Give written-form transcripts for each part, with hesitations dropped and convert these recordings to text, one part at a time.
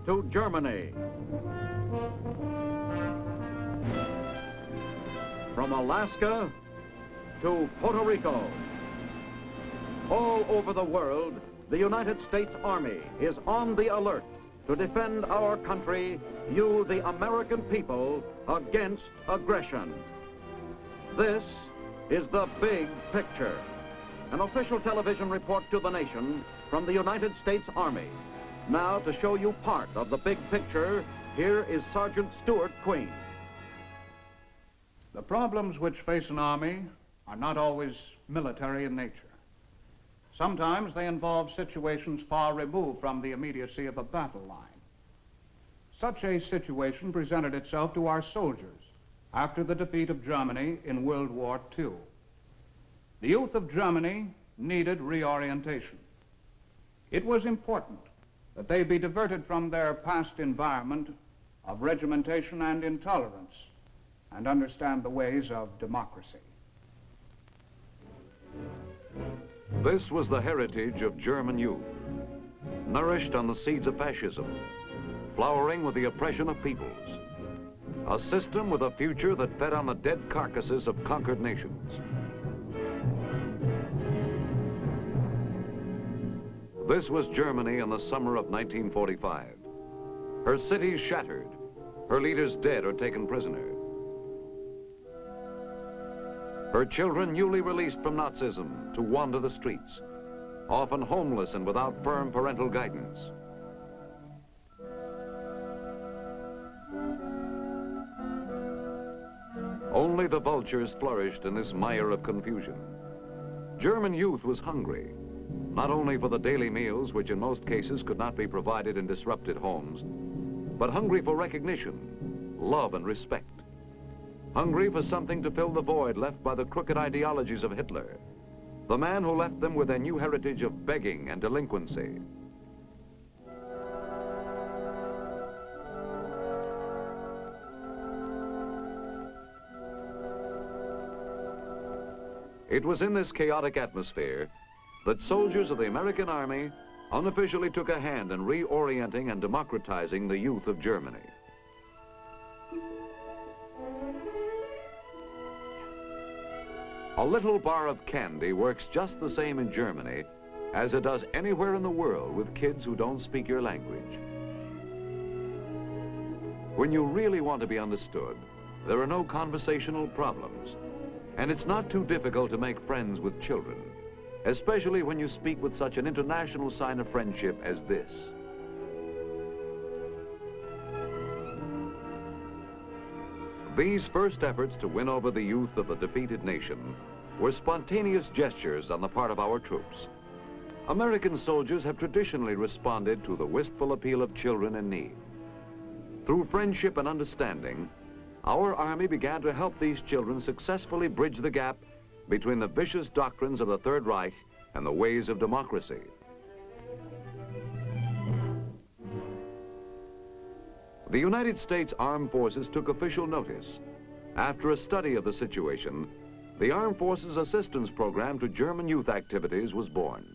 to Germany. From Alaska to Puerto Rico. All over the world, the United States Army is on the alert to defend our country, you, the American people, against aggression. This is the big picture. An official television report to the nation from the United States Army. Now, to show you part of the big picture, here is Sergeant Stuart Queen. The problems which face an army are not always military in nature. Sometimes they involve situations far removed from the immediacy of a battle line. Such a situation presented itself to our soldiers after the defeat of Germany in World War II. The youth of Germany needed reorientation. It was important that they be diverted from their past environment of regimentation and intolerance and understand the ways of democracy. This was the heritage of German youth, nourished on the seeds of fascism, flowering with the oppression of peoples, a system with a future that fed on the dead carcasses of conquered nations. This was Germany in the summer of 1945. Her cities shattered, her leaders dead or taken prisoner. Her children newly released from Nazism to wander the streets, often homeless and without firm parental guidance. Only the vultures flourished in this mire of confusion. German youth was hungry, not only for the daily meals, which in most cases could not be provided in disrupted homes, but hungry for recognition, love, and respect. Hungry for something to fill the void left by the crooked ideologies of Hitler, the man who left them with their new heritage of begging and delinquency. It was in this chaotic atmosphere that soldiers of the American Army unofficially took a hand in reorienting and democratizing the youth of Germany. A little bar of candy works just the same in Germany as it does anywhere in the world with kids who don't speak your language. When you really want to be understood, there are no conversational problems, and it's not too difficult to make friends with children, especially when you speak with such an international sign of friendship as this. These first efforts to win over the youth of a defeated nation were spontaneous gestures on the part of our troops. American soldiers have traditionally responded to the wistful appeal of children in need. Through friendship and understanding, our Army began to help these children successfully bridge the gap between the vicious doctrines of the Third Reich and the ways of democracy. The United States Armed Forces took official notice. After a study of the situation, the Armed Forces Assistance Program to German Youth Activities was born.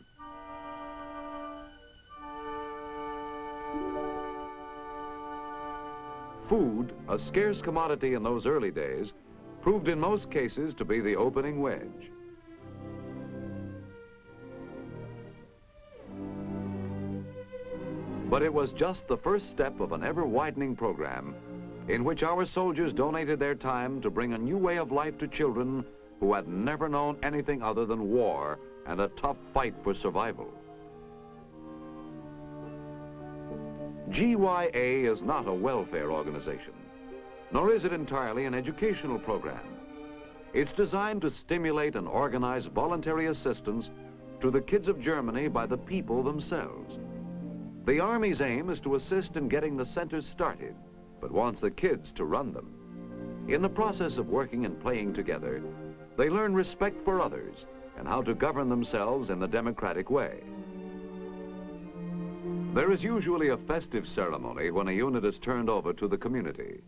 Food, a scarce commodity in those early days, proved in most cases to be the opening wedge. But it was just the first step of an ever-widening program in which our soldiers donated their time to bring a new way of life to children who had never known anything other than war and a tough fight for survival. GYA is not a welfare organization, nor is it entirely an educational program. It's designed to stimulate and organize voluntary assistance to the kids of Germany by the people themselves. The Army's aim is to assist in getting the centers started, but wants the kids to run them. In the process of working and playing together, they learn respect for others and how to govern themselves in the democratic way. There is usually a festive ceremony when a unit is turned over to the community.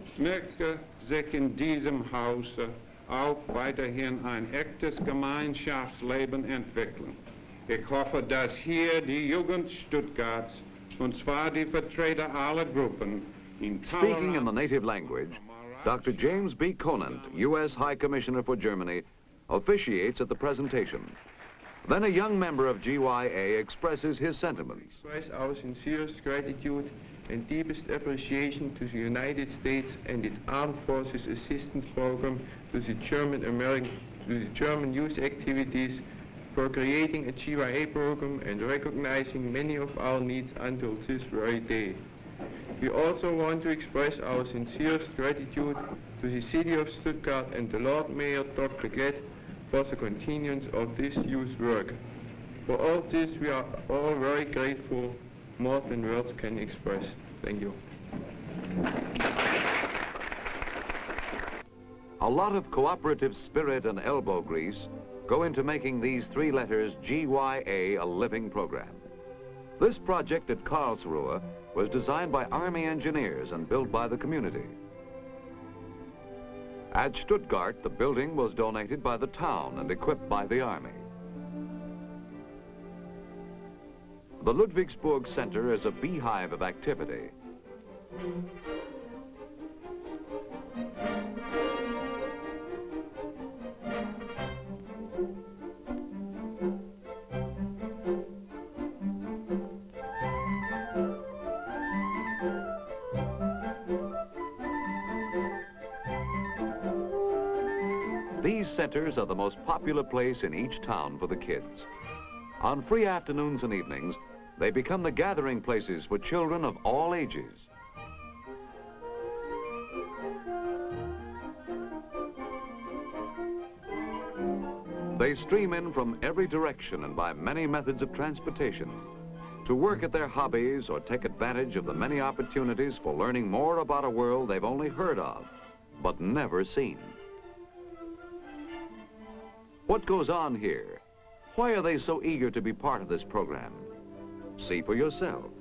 Ich möchte sich in diesem Hause auch weiterhin ein echtes Gemeinschaftsleben entwickeln. Ich hoffe, dass hier die Jugend Stuttgarts und zwar die Vertreter aller Gruppen. Speaking in the native language, Dr. James B. Conant, U.S. High Commissioner for Germany, officiates at the presentation. Then a young member of GYA expresses his sentiments. Express our sincerest gratitude and deepest appreciation to the United States and its Armed Forces Assistance Program, to the German youth activities for creating a GYA program and recognizing many of our needs until this very day. We also want to express our sincerest gratitude to the City of Stuttgart and the Lord Mayor Dr. Glett for the continuance of this youth work. For all this, we are all very grateful, more than words can express. Thank you. A lot of cooperative spirit and elbow grease go into making these three letters GYA a living program. This project at Karlsruhe was designed by Army engineers and built by the community. At Stuttgart, the building was donated by the town and equipped by the Army. The Ludwigsburg Center is a beehive of activity. These centers are the most popular place in each town for the kids. On free afternoons and evenings, they become the gathering places for children of all ages. They stream in from every direction and by many methods of transportation to work at their hobbies or take advantage of the many opportunities for learning more about a world they've only heard of, but never seen. What goes on here? Why are they so eager to be part of this program? See for yourself.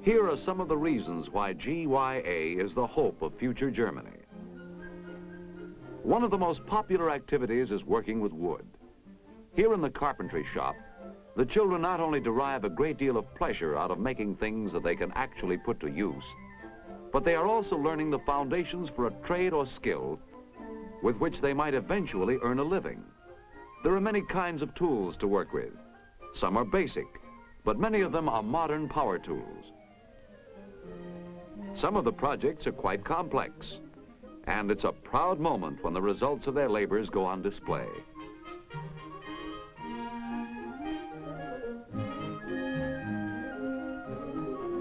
Here are some of the reasons why GYA is the hope of future Germany. One of the most popular activities is working with wood. Here in the carpentry shop, the children not only derive a great deal of pleasure out of making things that they can actually put to use, but they are also learning the foundations for a trade or skill with which they might eventually earn a living. There are many kinds of tools to work with. Some are basic, but many of them are modern power tools. Some of the projects are quite complex, and it's a proud moment when the results of their labors go on display.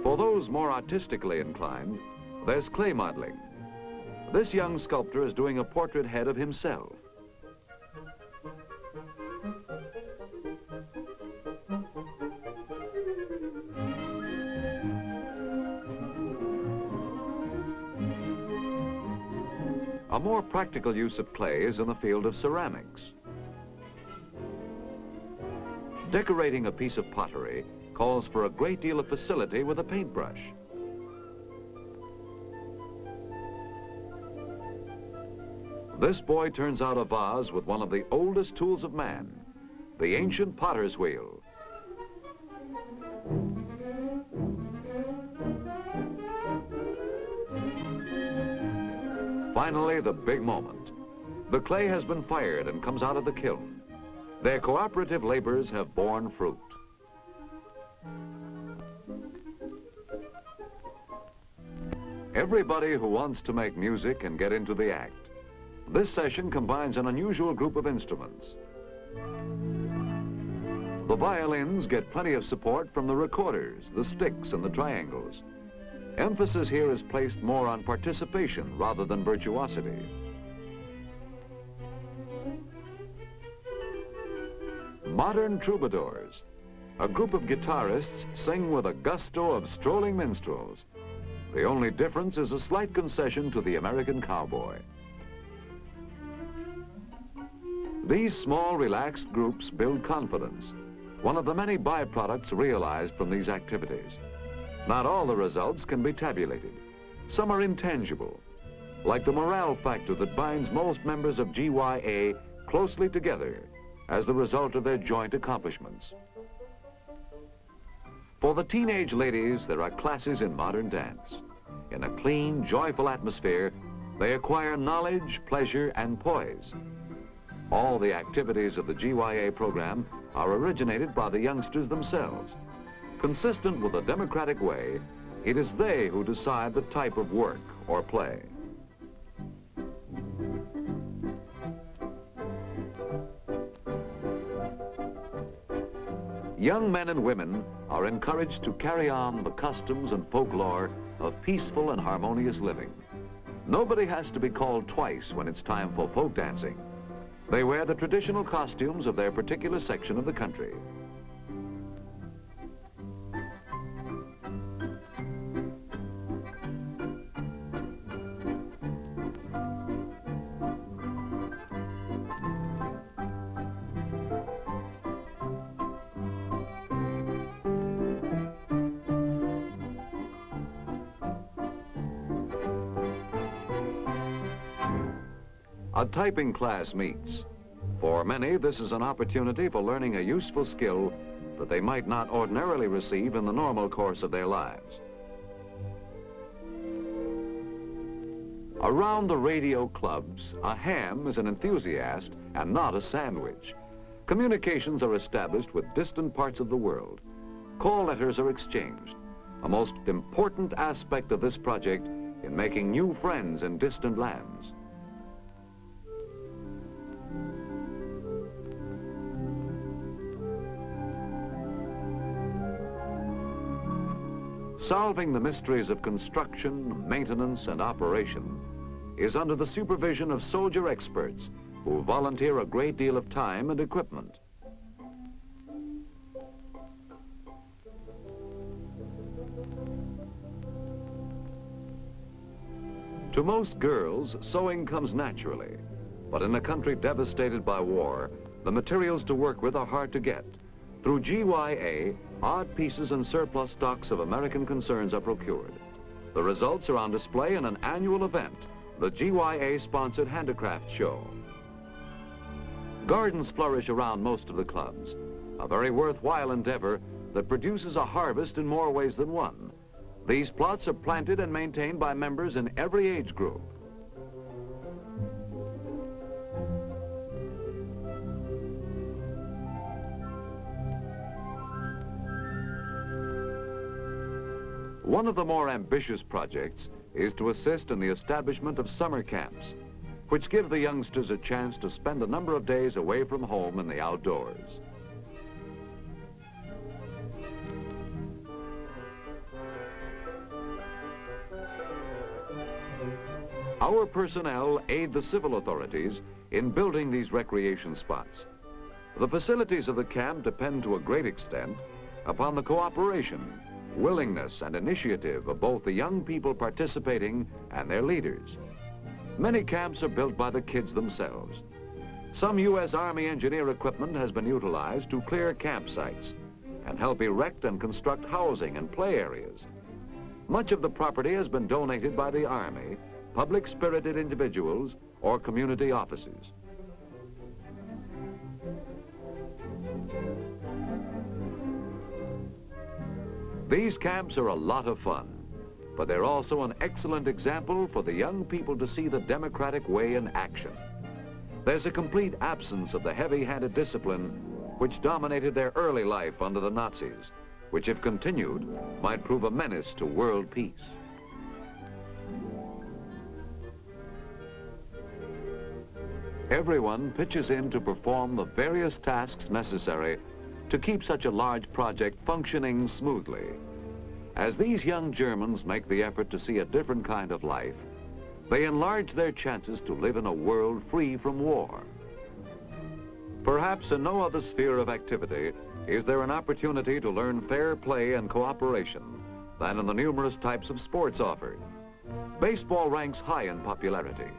For those more artistically inclined, there's clay modeling. This young sculptor is doing a portrait head of himself. A more practical use of clay is in the field of ceramics. Decorating a piece of pottery calls for a great deal of facility with a paintbrush. This boy turns out a vase with one of the oldest tools of man, the ancient potter's wheel. Finally, the big moment. The clay has been fired and comes out of the kiln. Their cooperative labors have borne fruit. Everybody who wants to make music can get into the act. This session combines an unusual group of instruments. The violins get plenty of support from the recorders, the sticks, and the triangles. Emphasis here is placed more on participation rather than virtuosity. Modern troubadours. A group of guitarists sing with a gusto of strolling minstrels. The only difference is a slight concession to the American cowboy. These small, relaxed groups build confidence, one of the many byproducts realized from these activities. Not all the results can be tabulated. Some are intangible, like the morale factor that binds most members of GYA closely together as the result of their joint accomplishments. For the teenage ladies, there are classes in modern dance. In a clean, joyful atmosphere, they acquire knowledge, pleasure, and poise. All the activities of the GYA program are originated by the youngsters themselves. Consistent with the democratic way, it is they who decide the type of work or play. Young men and women are encouraged to carry on the customs and folklore of peaceful and harmonious living. Nobody has to be called twice when it's time for folk dancing. They wear the traditional costumes of their particular section of the country. A typing class meets. For many, this is an opportunity for learning a useful skill that they might not ordinarily receive in the normal course of their lives. Around the radio clubs, a ham is an enthusiast and not a sandwich. Communications are established with distant parts of the world. Call letters are exchanged, a most important aspect of this project in making new friends in distant lands. Solving the mysteries of construction, maintenance, and operation is under the supervision of soldier experts who volunteer a great deal of time and equipment. To most girls, sewing comes naturally, but in a country devastated by war, the materials to work with are hard to get. Through GYA, odd pieces and surplus stocks of American concerns are procured. The results are on display in an annual event, the GYA-sponsored Handicraft Show. Gardens flourish around most of the clubs, a very worthwhile endeavor that produces a harvest in more ways than one. These plots are planted and maintained by members in every age group. One of the more ambitious projects is to assist in the establishment of summer camps, which give the youngsters a chance to spend a number of days away from home in the outdoors. Our personnel aid the civil authorities in building these recreation spots. The facilities of the camp depend to a great extent upon the cooperation, willingness, and initiative of both the young people participating and their leaders. Many camps are built by the kids themselves. Some U.S. Army engineer equipment has been utilized to clear campsites and help erect and construct housing and play areas. Much of the property has been donated by the Army, public-spirited individuals, or community offices. These camps are a lot of fun, but they're also an excellent example for the young people to see the democratic way in action. There's a complete absence of the heavy-handed discipline which dominated their early life under the Nazis, which if continued, might prove a menace to world peace. Everyone pitches in to perform the various tasks necessary to keep such a large project functioning smoothly. As these young Germans make the effort to see a different kind of life, they enlarge their chances to live in a world free from war. Perhaps in no other sphere of activity is there an opportunity to learn fair play and cooperation than in the numerous types of sports offered. Baseball ranks high in popularity.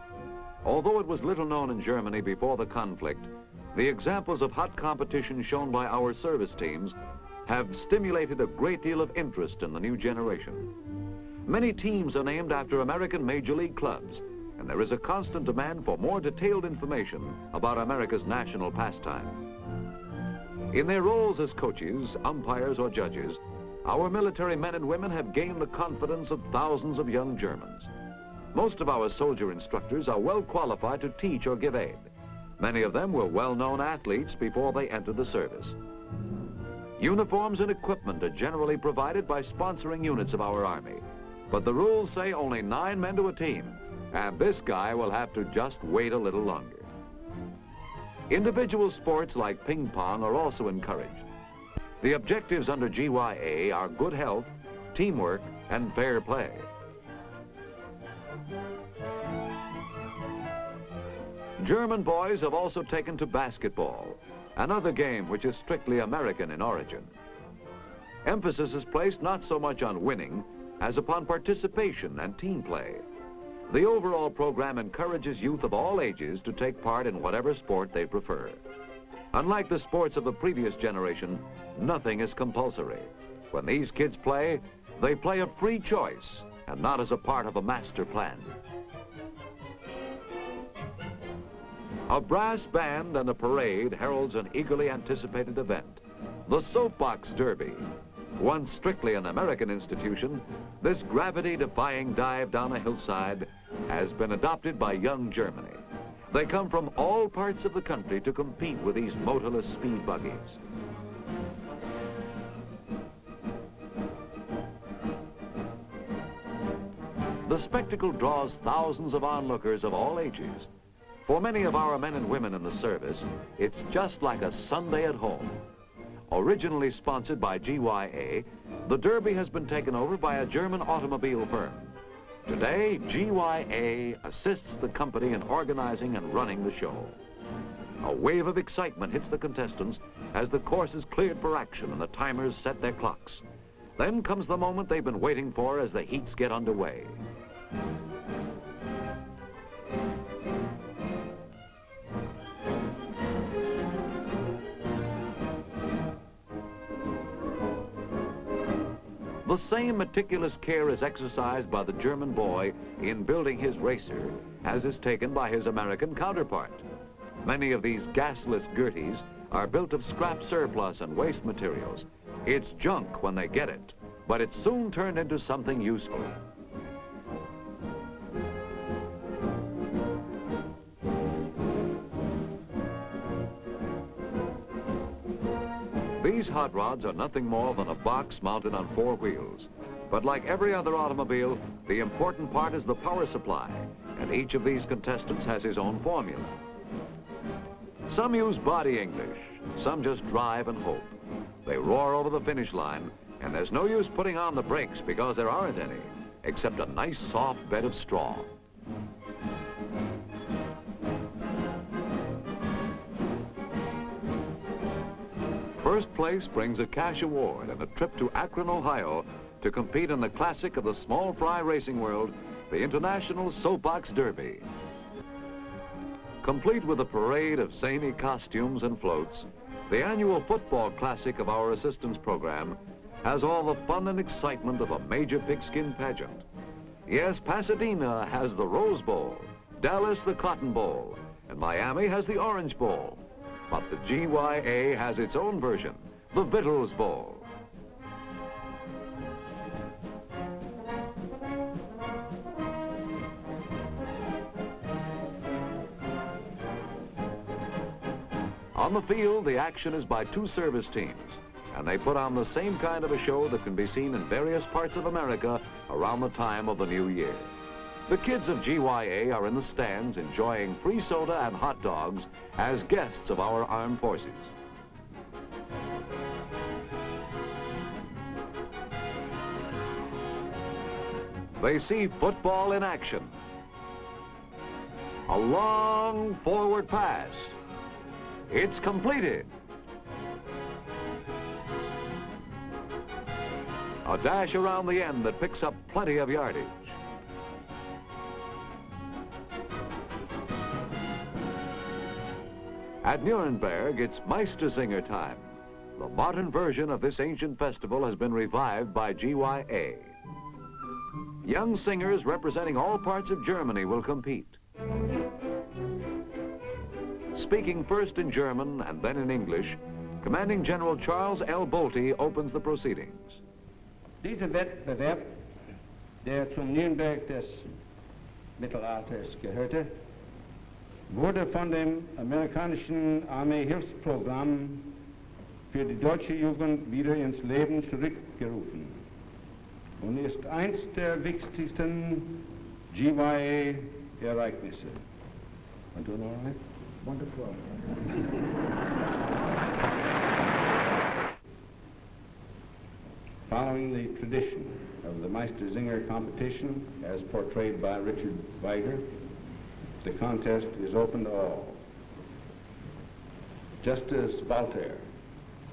Although it was little known in Germany before the conflict, the examples of hot competition shown by our service teams have stimulated a great deal of interest in the new generation. Many teams are named after American Major League clubs, and there is a constant demand for more detailed information about America's national pastime. In their roles as coaches, umpires, or judges, our military men and women have gained the confidence of thousands of young Germans. Most of our soldier instructors are well qualified to teach or give aid. Many of them were well-known athletes before they entered the service. Uniforms and equipment are generally provided by sponsoring units of our Army. But the rules say only 9 men to a team, and this guy will have to just wait a little longer. Individual sports like ping pong are also encouraged. The objectives under GYA are good health, teamwork, and fair play. German boys have also taken to basketball, another game which is strictly American in origin. Emphasis is placed not so much on winning as upon participation and team play. The overall program encourages youth of all ages to take part in whatever sport they prefer. Unlike the sports of the previous generation, nothing is compulsory. When these kids play, they play of free choice and not as a part of a master plan. A brass band and a parade heralds an eagerly anticipated event, the Soapbox Derby. Once strictly an American institution, this gravity-defying dive down a hillside has been adopted by young Germany. They come from all parts of the country to compete with these motorless speed buggies. The spectacle draws thousands of onlookers of all ages. For many of our men and women in the service, it's just like a Sunday at home. Originally sponsored by GYA, the Derby has been taken over by a German automobile firm. Today, GYA assists the company in organizing and running the show. A wave of excitement hits the contestants as the course is cleared for action and the timers set their clocks. Then comes the moment they've been waiting for as the heats get underway. The same meticulous care is exercised by the German boy in building his racer as is taken by his American counterpart. Many of these gasless Gerties are built of scrap surplus and waste materials. It's junk when they get it, but it's soon turned into something useful. These hot rods are nothing more than a box mounted on 4 wheels. But like every other automobile, the important part is the power supply, and each of these contestants has his own formula. Some use body English, some just drive and hope. They roar over the finish line, and there's no use putting on the brakes because there aren't any, except a nice soft bed of straw. First place brings a cash award and a trip to Akron, Ohio to compete in the classic of the small fry racing world, the International Soapbox Derby. Complete with a parade of zany costumes and floats, the annual football classic of our assistance program has all the fun and excitement of a major pigskin pageant. Yes, Pasadena has the Rose Bowl, Dallas the Cotton Bowl, and Miami has the Orange Bowl. But the GYA has its own version, the Vittles Bowl. On the field, the action is by 2 service teams, and they put on the same kind of a show that can be seen in various parts of America around the time of the new year. The kids of GYA are in the stands enjoying free soda and hot dogs as guests of our armed forces. They see football in action. A long forward pass. It's completed. A dash around the end that picks up plenty of yardage. At Nuremberg, it's Meistersinger time. The modern version of this ancient festival has been revived by GYA. Young singers representing all parts of Germany will compete. Speaking first in German and then in English, Commanding General Charles L. Bolte opens the proceedings. Dieser Wettbewerb, der zum Nürnberg des Mittelalters gehörte, wurde von dem amerikanischen Armeehilfsprogramm für die deutsche Jugend wieder ins Leben zurückgerufen und ist eins der wichtigsten GYA-Ereignisse. Am I doing all right? Wonderful. Following the tradition of the Meistersinger competition, as portrayed by Richard Weiter, the contest is open to all. Just as Voltaire,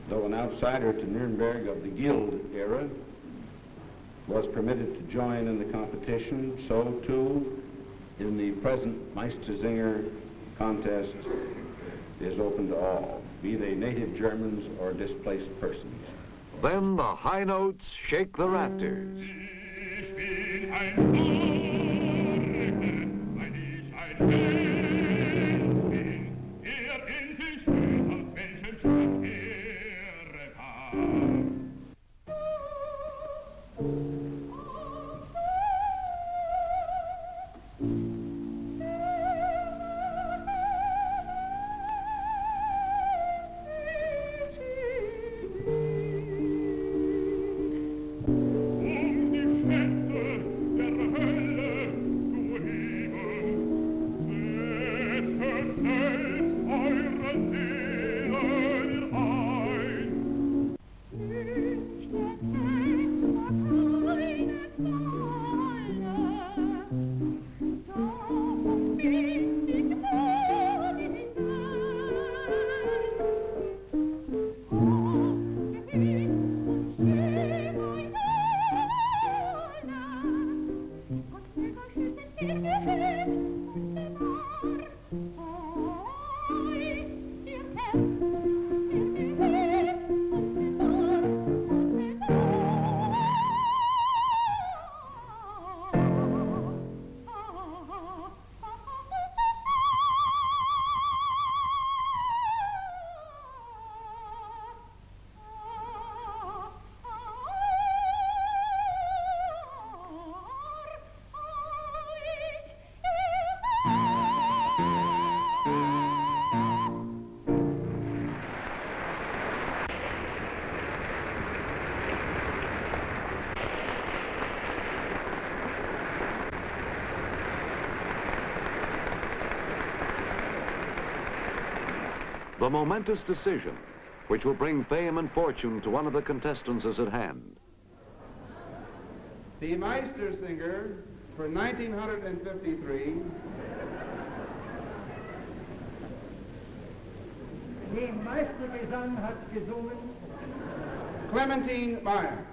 though an outsider to Nuremberg of the Guild era, was permitted to join in the competition, so too in the present Meistersinger contest is open to all, be they native Germans or displaced persons. Then the high notes shake the rafters. The momentous decision, which will bring fame and fortune to one of the contestants, is at hand. The Meistersinger for 1953. Den Meistergesang hat gesungen Clementine Meyer.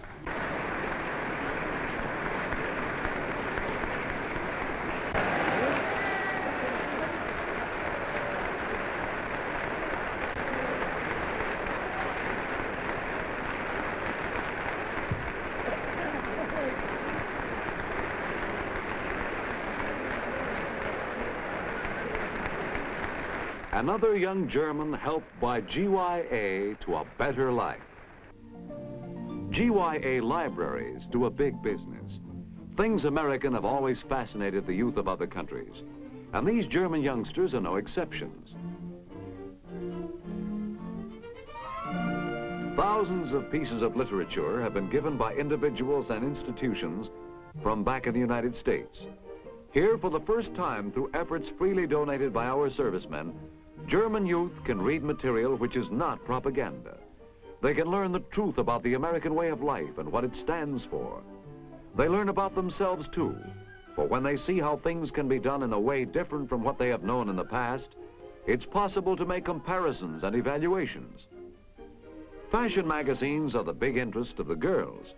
Another young German helped by GYA to a better life. GYA libraries do a big business. Things American have always fascinated the youth of other countries, and these German youngsters are no exceptions. Thousands of pieces of literature have been given by individuals and institutions from back in the United States. Here, for the first time, through efforts freely donated by our servicemen, German youth can read material which is not propaganda. They can learn the truth about the American way of life and what it stands for. They learn about themselves too, for when they see how things can be done in a way different from what they have known in the past, it's possible to make comparisons and evaluations. Fashion magazines are the big interest of the girls,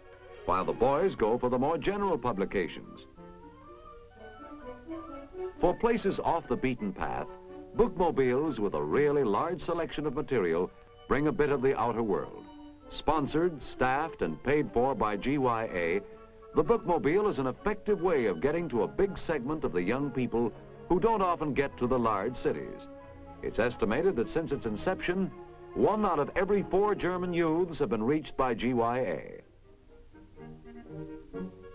while the boys go for the more general publications. For places off the beaten path, bookmobiles with a really large selection of material bring a bit of the outer world. Sponsored, staffed, and paid for by GYA, the bookmobile is an effective way of getting to a big segment of the young people who don't often get to the large cities. It's estimated that since its inception, 1 out of every 4 German youths have been reached by GYA.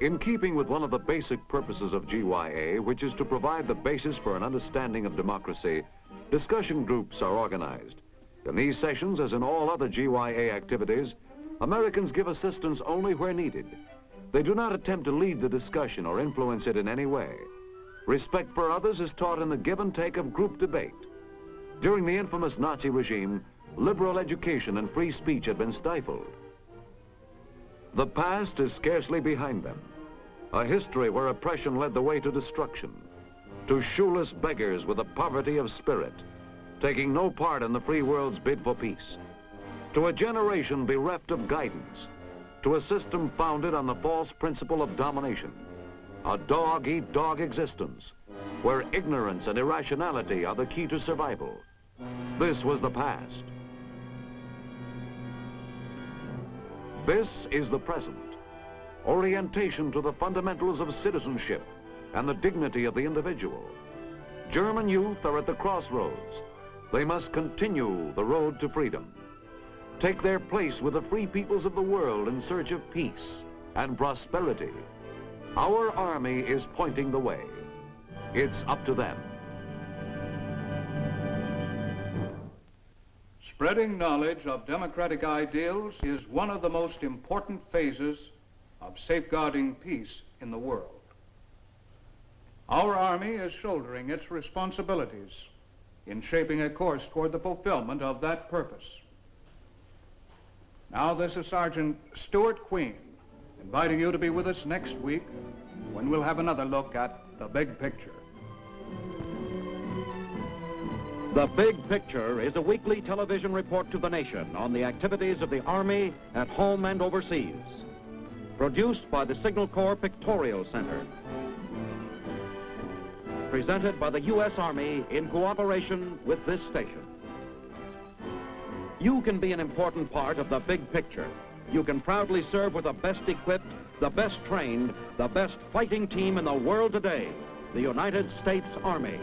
In keeping with one of the basic purposes of GYA, which is to provide the basis for an understanding of democracy, discussion groups are organized. In these sessions, as in all other GYA activities, Americans give assistance only where needed. They do not attempt to lead the discussion or influence it in any way. Respect for others is taught in the give and take of group debate. During the infamous Nazi regime, liberal education and free speech had been stifled. The past is scarcely behind them. A history where oppression led the way to destruction, to shoeless beggars with a poverty of spirit, taking no part in the free world's bid for peace, to a generation bereft of guidance, to a system founded on the false principle of domination, a dog-eat-dog existence, where ignorance and irrationality are the key to survival. This was the past. This is the present. Orientation to the fundamentals of citizenship and the dignity of the individual. German youth are at the crossroads. They must continue the road to freedom. Take their place with the free peoples of the world in search of peace and prosperity. Our army is pointing the way. It's up to them. Spreading knowledge of democratic ideals is one of the most important phases of safeguarding peace in the world. Our Army is shouldering its responsibilities in shaping a course toward the fulfillment of that purpose. Now, this is Sergeant Stuart Queen, inviting you to be with us next week when we'll have another look at the big picture. The Big Picture is a weekly television report to the nation on the activities of the Army at home and overseas. Produced by the Signal Corps Pictorial Center. Presented by the U.S. Army in cooperation with this station. You can be an important part of the big picture. You can proudly serve with the best equipped, the best trained, the best fighting team in the world today, the United States Army.